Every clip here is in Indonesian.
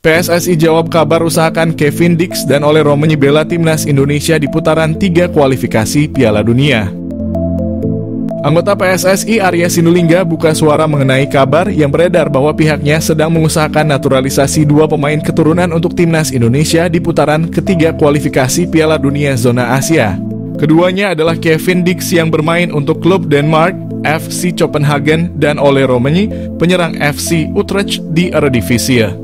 PSSI jawab kabar usahakan Kevin Dix dan Ole Romagnoli bela timnas Indonesia di putaran 3 kualifikasi Piala Dunia. Anggota PSSI Arya Sinulinga buka suara mengenai kabar yang beredar bahwa pihaknya sedang mengusahakan naturalisasi 2 pemain keturunan untuk timnas Indonesia di putaran ketiga kualifikasi Piala Dunia Zona Asia. Keduanya adalah Kevin Dix yang bermain untuk klub Denmark, FC Copenhagen, dan Ole Romagnoli, penyerang FC Utrecht di Eredivisie.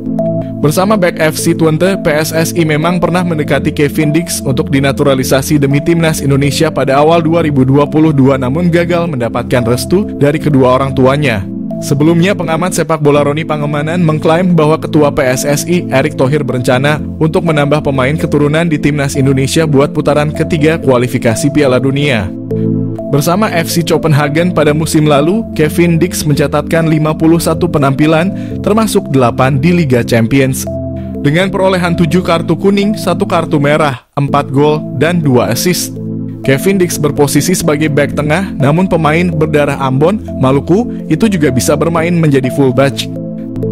Bersama back FC Twente, PSSI memang pernah mendekati Kevin Dix untuk dinaturalisasi demi timnas Indonesia pada awal 2022 namun gagal mendapatkan restu dari kedua orang tuanya. Sebelumnya, pengamat sepak bola Roni Pangemanan mengklaim bahwa Ketua PSSI Erick Thohir berencana untuk menambah pemain keturunan di timnas Indonesia buat putaran ketiga kualifikasi Piala Dunia. Bersama FC Copenhagen pada musim lalu, Kevin Dix mencatatkan 51 penampilan, termasuk 8 di Liga Champions. Dengan perolehan 7 kartu kuning, 1 kartu merah, 4 gol, dan 2 assist. Kevin Dix berposisi sebagai bek tengah, namun pemain berdarah Ambon, Maluku, itu juga bisa bermain menjadi fullback.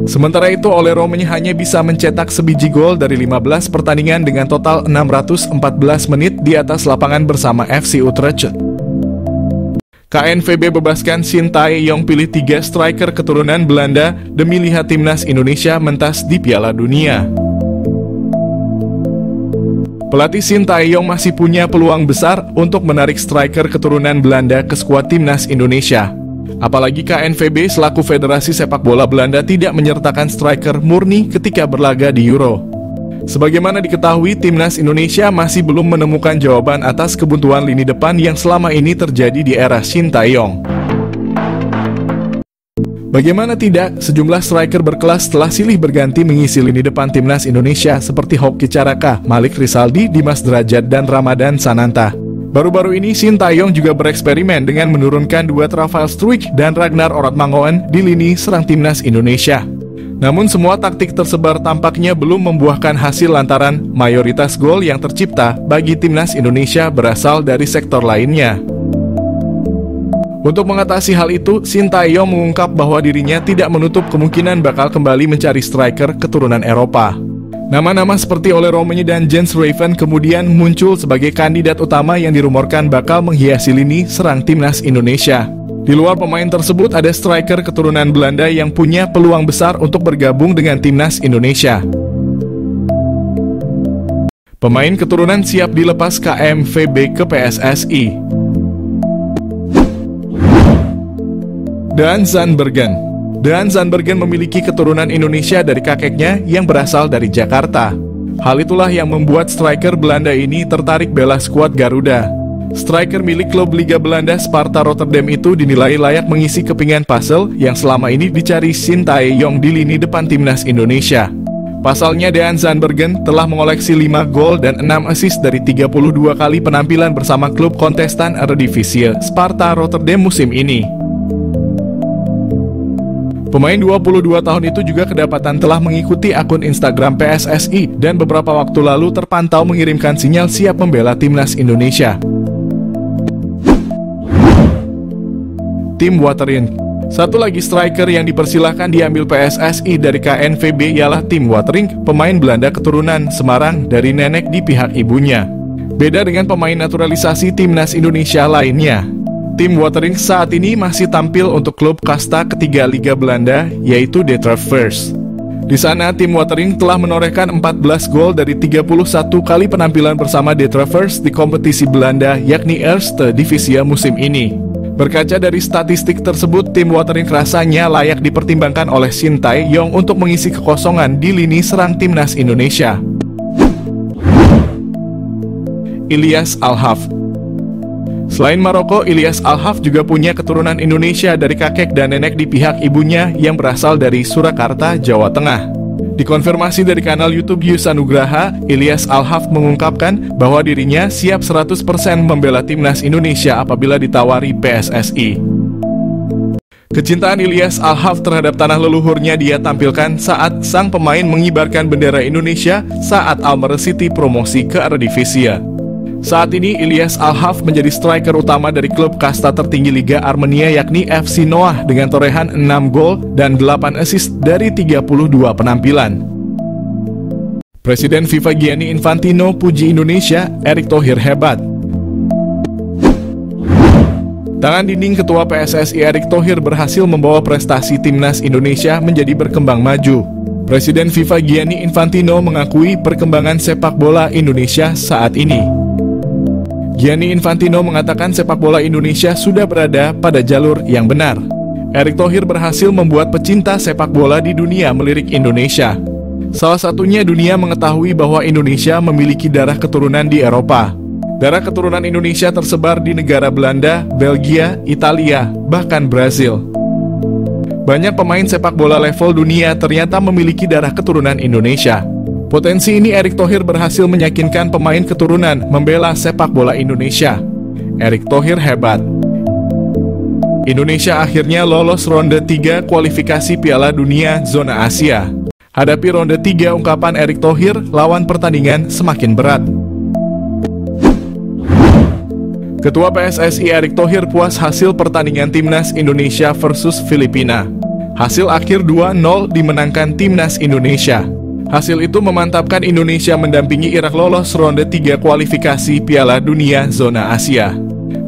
Sementara itu, Ole Romagnoli hanya bisa mencetak sebiji gol dari 15 pertandingan dengan total 614 menit di atas lapangan bersama FC Utrecht. KNVB bebaskan Shin Tae-yong pilih 3 striker keturunan Belanda demi lihat timnas Indonesia mentas di Piala Dunia. Pelatih Shin Tae-yong masih punya peluang besar untuk menarik striker keturunan Belanda ke skuad timnas Indonesia. Apalagi KNVB selaku Federasi Sepak Bola Belanda tidak menyertakan striker murni ketika berlaga di Euro. Sebagaimana diketahui, timnas Indonesia masih belum menemukan jawaban atas kebuntuan lini depan yang selama ini terjadi di era Shin Tae-yong. Bagaimana tidak, sejumlah striker berkelas telah silih berganti mengisi lini depan timnas Indonesia seperti Hoki Caraka, Malik Rizaldi, Dimas Derajat, dan Ramadan Sananta. Baru-baru ini Shin Tae-yong juga bereksperimen dengan menurunkan duet Rafael Struijk dan Ragnar Oratmangoen di lini serang timnas Indonesia. Namun semua taktik tersebar tampaknya belum membuahkan hasil lantaran mayoritas gol yang tercipta bagi timnas Indonesia berasal dari sektor lainnya. Untuk mengatasi hal itu, Shin Tae-yong mengungkap bahwa dirinya tidak menutup kemungkinan bakal kembali mencari striker keturunan Eropa. Nama-nama seperti Ole Romagnoli dan Jens Raven kemudian muncul sebagai kandidat utama yang dirumorkan bakal menghiasi lini serang timnas Indonesia. Di luar pemain tersebut ada striker keturunan Belanda yang punya peluang besar untuk bergabung dengan timnas Indonesia. Pemain keturunan siap dilepas KNVB ke PSSI. Daan Zandbergen memiliki keturunan Indonesia dari kakeknya yang berasal dari Jakarta. Hal itulah yang membuat striker Belanda ini tertarik bela skuad Garuda. Striker milik klub Liga Belanda Sparta Rotterdam itu dinilai layak mengisi kepingan puzzle yang selama ini dicari Shin Tae-yong di lini depan timnas Indonesia. Pasalnya, Daan Zandbergen telah mengoleksi 5 gol dan 6 assist dari 32 kali penampilan bersama klub kontestan Eredivisie Sparta Rotterdam musim ini. Pemain 22 tahun itu juga kedapatan telah mengikuti akun Instagram PSSI dan beberapa waktu lalu terpantau mengirimkan sinyal siap membela timnas Indonesia. Tim Waterink. Satu lagi striker yang dipersilahkan diambil PSSI dari KNVB ialah Tim Waterink, pemain Belanda keturunan Semarang dari nenek di pihak ibunya. Beda dengan pemain naturalisasi timnas Indonesia lainnya, Tim Waterink saat ini masih tampil untuk klub kasta ketiga Liga Belanda, yaitu De Travers. Di sana, Tim Waterink telah menorehkan 14 gol dari 31 kali penampilan bersama De Travers di kompetisi Belanda, yakni Eerste Divisie musim ini. Berkaca dari statistik tersebut, Tim Waterink rasanya layak dipertimbangkan oleh Shin Tae-yong untuk mengisi kekosongan di lini serang timnas Indonesia. Ilyas Al-Haf. Selain Maroko, Ilyas Al-Haf juga punya keturunan Indonesia dari kakek dan nenek di pihak ibunya yang berasal dari Surakarta, Jawa Tengah. Dikonfirmasi dari kanal YouTube Yus Anugraha, Ilyas Al-Haf mengungkapkan bahwa dirinya siap 100% membela timnas Indonesia apabila ditawari PSSI. Kecintaan Ilyas Al-Haf terhadap tanah leluhurnya dia tampilkan saat sang pemain mengibarkan bendera Indonesia saat Almere City promosi ke Eredivisie. Saat ini Ilyas Al-Haf menjadi striker utama dari klub kasta tertinggi Liga Armenia yakni FC Noah dengan torehan 6 gol dan 8 assist dari 32 penampilan. Presiden FIFA Gianni Infantino puji Indonesia, Erick Thohir hebat. Tangan dinding Ketua PSSI Erick Thohir berhasil membawa prestasi timnas Indonesia menjadi berkembang maju. Presiden FIFA Gianni Infantino mengakui perkembangan sepak bola Indonesia saat ini. Gianni Infantino mengatakan sepak bola Indonesia sudah berada pada jalur yang benar. Erick Thohir berhasil membuat pecinta sepak bola di dunia melirik Indonesia. Salah satunya dunia mengetahui bahwa Indonesia memiliki darah keturunan di Eropa. Darah keturunan Indonesia tersebar di negara Belanda, Belgia, Italia, bahkan Brazil. Banyak pemain sepak bola level dunia ternyata memiliki darah keturunan Indonesia. Potensi ini Erick Thohir berhasil meyakinkan pemain keturunan membela sepak bola Indonesia. Erick Thohir hebat. Indonesia akhirnya lolos ronde 3 kualifikasi Piala Dunia Zona Asia. Hadapi ronde 3 ungkapan Erick Thohir, lawan pertandingan semakin berat. Ketua PSSI Erick Thohir puas hasil pertandingan Timnas Indonesia versus Filipina. Hasil akhir 2-0 dimenangkan Timnas Indonesia. Hasil itu memantapkan Indonesia mendampingi Irak lolos ronde 3 kualifikasi Piala Dunia Zona Asia.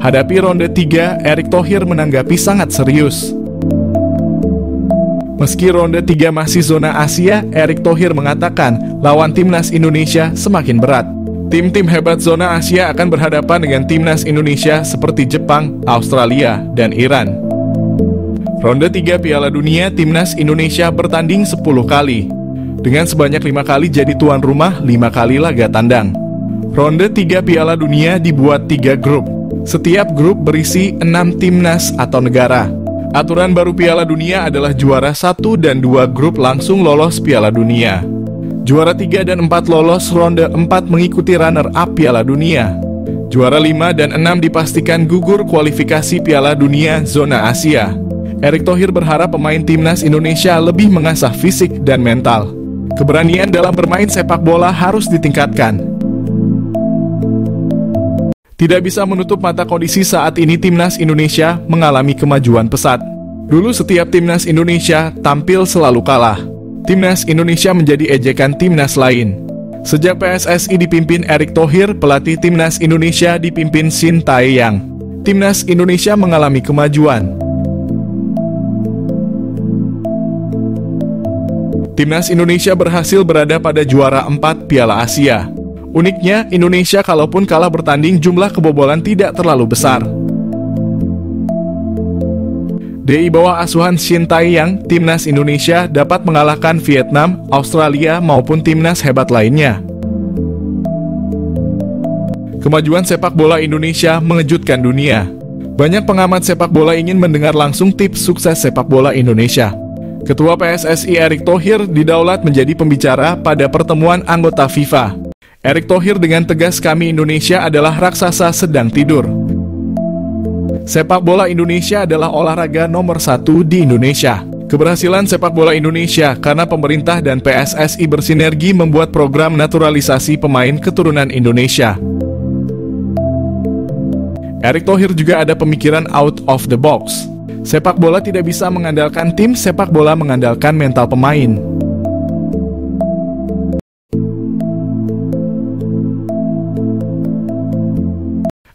Hadapi ronde 3, Erick Thohir menanggapi sangat serius. Meski ronde 3 masih zona Asia, Erick Thohir mengatakan lawan Timnas Indonesia semakin berat. Tim-tim hebat zona Asia akan berhadapan dengan Timnas Indonesia seperti Jepang, Australia, dan Iran. Ronde 3 Piala Dunia, Timnas Indonesia bertanding 10 kali. Dengan sebanyak 5 kali jadi tuan rumah, 5 kali laga tandang. Ronde 3 Piala Dunia dibuat 3 grup. Setiap grup berisi 6 timnas atau negara. Aturan baru Piala Dunia adalah juara 1 dan 2 grup langsung lolos Piala Dunia. Juara 3 dan 4 lolos ronde 4 mengikuti runner-up Piala Dunia. Juara 5 dan 6 dipastikan gugur kualifikasi Piala Dunia Zona Asia. Erick Thohir berharap pemain Timnas Indonesia lebih mengasah fisik dan mental. Keberanian dalam bermain sepak bola harus ditingkatkan. Tidak bisa menutup mata kondisi saat ini Timnas Indonesia mengalami kemajuan pesat. Dulu setiap Timnas Indonesia tampil selalu kalah. Timnas Indonesia menjadi ejekan timnas lain. Sejak PSSI dipimpin Erick Thohir, pelatih Timnas Indonesia dipimpin Shin Tae-yong. Timnas Indonesia mengalami kemajuan. Timnas Indonesia berhasil berada pada juara 4 Piala Asia. Uniknya, Indonesia kalaupun kalah bertanding jumlah kebobolan tidak terlalu besar. Di bawah asuhan Shin Tae-yong, Timnas Indonesia dapat mengalahkan Vietnam, Australia maupun timnas hebat lainnya. Kemajuan sepak bola Indonesia mengejutkan dunia. Banyak pengamat sepak bola ingin mendengar langsung tips sukses sepak bola Indonesia. Ketua PSSI Erick Thohir didaulat menjadi pembicara pada pertemuan anggota FIFA. Erick Thohir dengan tegas, kami Indonesia adalah raksasa sedang tidur. Sepak bola Indonesia adalah olahraga nomor 1 di Indonesia. Keberhasilan sepak bola Indonesia karena pemerintah dan PSSI bersinergi membuat program naturalisasi pemain keturunan Indonesia. Erick Thohir juga ada pemikiran out of the box. Sepak bola tidak bisa mengandalkan tim, sepak bola mengandalkan mental pemain.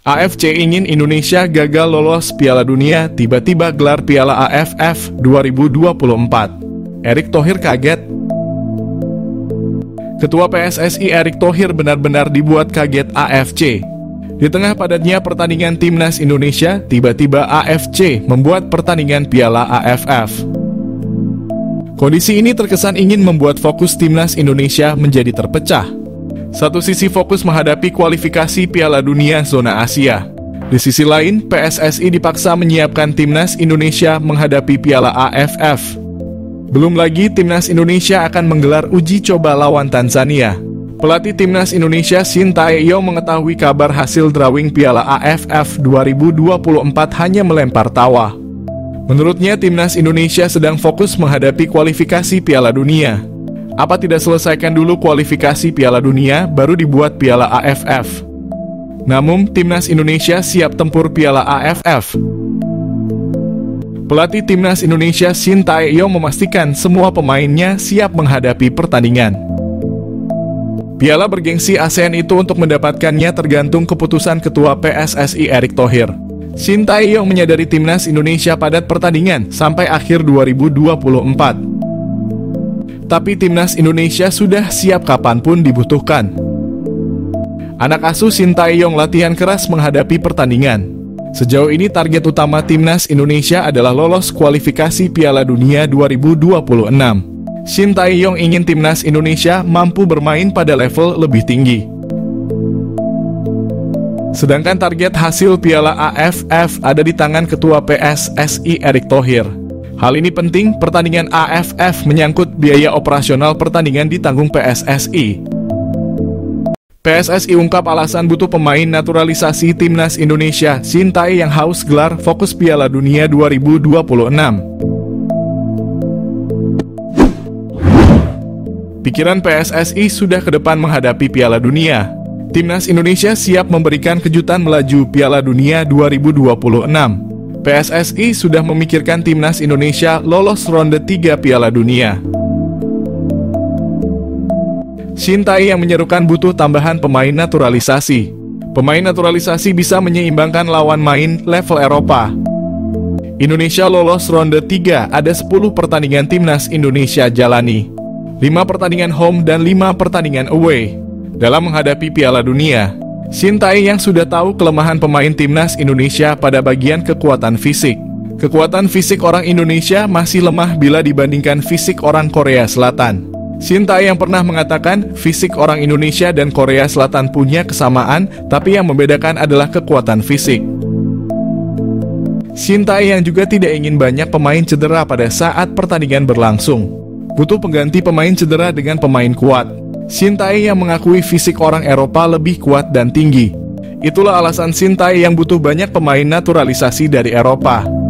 AFC ingin Indonesia gagal lolos Piala Dunia, tiba-tiba gelar Piala AFF 2024. Erick Thohir kaget. Ketua PSSI Erick Thohir benar-benar dibuat kaget AFC. Di tengah padatnya pertandingan Timnas Indonesia, tiba-tiba AFC membuat pertandingan Piala AFF. Kondisi ini terkesan ingin membuat fokus Timnas Indonesia menjadi terpecah. Satu sisi fokus menghadapi kualifikasi Piala Dunia Zona Asia. Di sisi lain, PSSI dipaksa menyiapkan Timnas Indonesia menghadapi Piala AFF. Belum lagi, Timnas Indonesia akan menggelar uji coba lawan Tanzania. Pelatih Timnas Indonesia Shin Tae-yong mengetahui kabar hasil drawing Piala AFF 2024 hanya melempar tawa. Menurutnya, Timnas Indonesia sedang fokus menghadapi kualifikasi Piala Dunia. Apa tidak selesaikan dulu kualifikasi Piala Dunia, baru dibuat Piala AFF? Namun, Timnas Indonesia siap tempur Piala AFF. Pelatih Timnas Indonesia Shin Tae-yong memastikan semua pemainnya siap menghadapi pertandingan. Piala bergengsi ASEAN itu untuk mendapatkannya tergantung keputusan Ketua PSSI Erick Thohir. Shin Tae-yong menyadari timnas Indonesia padat pertandingan sampai akhir 2024. Tapi timnas Indonesia sudah siap kapanpun dibutuhkan. Anak asuh Shin Tae-yong latihan keras menghadapi pertandingan. Sejauh ini target utama timnas Indonesia adalah lolos kualifikasi Piala Dunia 2026. Shin Tae-yong ingin timnas Indonesia mampu bermain pada level lebih tinggi. Sedangkan target hasil Piala AFF ada di tangan Ketua PSSI Erick Thohir. Hal ini penting, pertandingan AFF menyangkut biaya operasional pertandingan ditanggung PSSI. PSSI ungkap alasan butuh pemain naturalisasi timnas Indonesia, Shin Tae yang haus gelar fokus Piala Dunia 2026. Pikiran PSSI sudah ke depan menghadapi Piala Dunia. Timnas Indonesia siap memberikan kejutan melaju Piala Dunia 2026. PSSI sudah memikirkan timnas Indonesia lolos ronde 3 Piala Dunia. Shin Tae yang menyerukan butuh tambahan pemain naturalisasi. Pemain naturalisasi bisa menyeimbangkan lawan main level Eropa. Indonesia lolos ronde 3, ada 10 pertandingan timnas Indonesia jalani. 5 pertandingan home dan 5 pertandingan away. Dalam menghadapi Piala Dunia, Shin Tae yang sudah tahu kelemahan pemain timnas Indonesia pada bagian kekuatan fisik. Kekuatan fisik orang Indonesia masih lemah bila dibandingkan fisik orang Korea Selatan. Shin Tae yang pernah mengatakan fisik orang Indonesia dan Korea Selatan punya kesamaan, tapi yang membedakan adalah kekuatan fisik. Shin Tae yang juga tidak ingin banyak pemain cedera pada saat pertandingan berlangsung. Butuh pengganti pemain cedera dengan pemain kuat. Shin Tae yang mengakui fisik orang Eropa lebih kuat dan tinggi. Itulah alasan Shin Tae yang butuh banyak pemain naturalisasi dari Eropa.